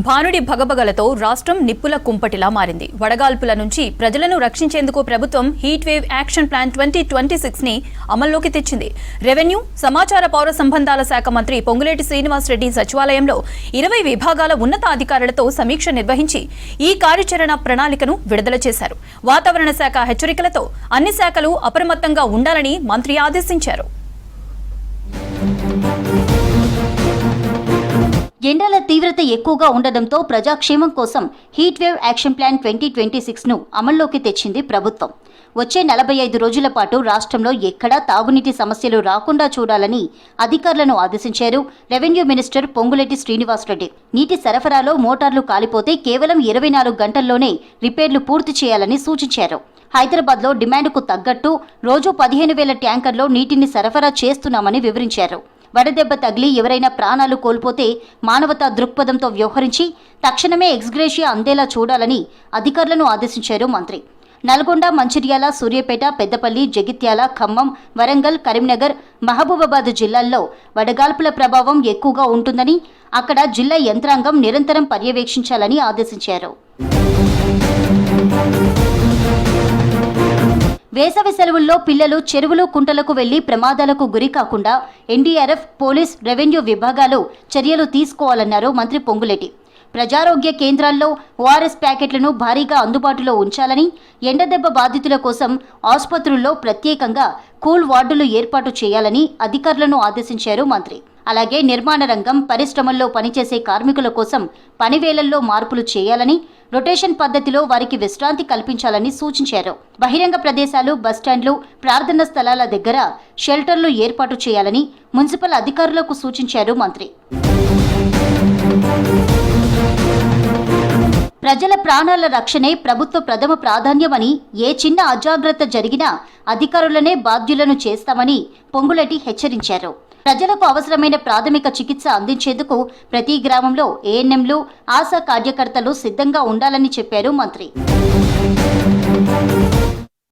భానుడి భగభగలతో రాష్ట్రం నిప్పుల కుంపటిలా మారింది. వడగాల్పుల నుంచి ప్రజలను రక్షించేందుకు ప్రభుత్వం హీట్ వేవ్ యాక్షన్ ప్లాన్ 2026 ని అమల్లోకి తెచ్చింది. రెవెన్యూ, సమాచార పౌర సంబంధాల శాఖ మంత్రి పొంగులేటి శ్రీనివాసరెడ్డి సచివాలయంలో 20 విభాగాల ఉన్నతాధికారులతో సమీక్ష నిర్వహించి ఈ కార్యాచరణ ప్రణాళికను విడుదల చేశారు. వాతావరణ శాఖ హెచ్చరికలతో అన్ని శాఖలు అప్రమత్తంగా ఉండాలని మంత్రి ఆదేశించారు. ఎండల తీవ్రత ఎక్కువగా ఉండడంతో ప్రజాక్షేమం కోసం హీట్ వేవ్ యాక్షన్ ప్లాన్ 2026ను అమల్లోకి తెచ్చింది ప్రభుత్వం. వచ్చే 45 రోజుల పాటు రాష్ట్రంలో ఎక్కడా తాగునీటి సమస్యలు రాకుండా చూడాలని అధికారులను ఆదేశించారు రెవెన్యూ మినిస్టర్ పొంగులేటి శ్రీనివాసరెడ్డి. నీటి సరఫరాలో మోటార్లు కాలిపోతే కేవలం 24 గంటల్లోనే రిపేర్లు పూర్తి చేయాలని సూచించారు. హైదరాబాద్లో డిమాండ్కు తగ్గట్టు రోజు 15,000 ట్యాంకర్లో నీటిని సరఫరా చేస్తున్నామని వివరించారు. వడదెబ్బ తగిలి ఎవరైనా ప్రాణాలు కోల్పోతే మానవతా దృక్పథంతో వ్యవహరించి తక్షణమే ఎక్స్గ్రేషియా అందేలా చూడాలని అధికారులను ఆదేశించారు మంత్రి. నల్గొండ, మంచిర్యాల, సూర్యాపేట, పెద్దపల్లి, జగిత్యాల, ఖమ్మం, వరంగల్, కరీంనగర్, మహబూబాబాద్ జిల్లాల్లో వడగాల్పుల ప్రభావం ఎక్కువగా ఉంటుందని అక్కడ జిల్లా యంత్రాంగం నిరంతరం పర్యవేక్షించాలని ఆదేశించారు. వేసవి సెలవుల్లో పిల్లలు చెరువులు, కుంటలకు వెళ్లి ప్రమాదాలకు గురి కాకుండా ఎన్డీఆర్ఎఫ్, పోలీస్, రెవెన్యూ విభాగాలు చర్యలు తీసుకోవాలన్నారు మంత్రి పొంగులేటి. ప్రజారోగ్య కేంద్రాల్లో ఓఆర్ఎస్ ప్యాకెట్లను భారీగా అందుబాటులో ఉంచాలని, ఎండదెబ్బ బాధితుల కోసం ఆసుపత్రుల్లో ప్రత్యేకంగా కూల్ వార్డులు ఏర్పాటు చేయాలని అధికారులను ఆదేశించారు మంత్రి. అలాగే నిర్మాణ రంగం, పరిశ్రమల్లో పనిచేసే కార్మికుల కోసం పనివేళల్లో మార్పులు చేయాలని, రొటేషన్ పద్ధతిలో వారికి విశ్రాంతి కల్పించాలని సూచించారు. బహిరంగ ప్రదేశాలు, బస్టాండ్లు, ప్రార్థనా స్థలాల దగ్గర షెల్టర్లు ఏర్పాటు చేయాలని మున్సిపల్ అధికారులకు సూచించారు మంత్రి. ప్రజల ప్రాణాల రక్షణే ప్రభుత్వ ప్రథమ ప్రాధాన్యమని, ఏ చిన్న అజాగ్రత్త జరిగినా అధికారులనే బాధ్యులను చేస్తామని పొంగులేటి హెచ్చరించారు. ప్రజలకు అవసరమైన ప్రాథమిక చికిత్స అందించేందుకు ప్రతి గ్రామంలో ఏఎన్ఎంలు, ఆశా కార్యకర్తలు సిద్ధంగా ఉండాలని చెప్పారు మంత్రి.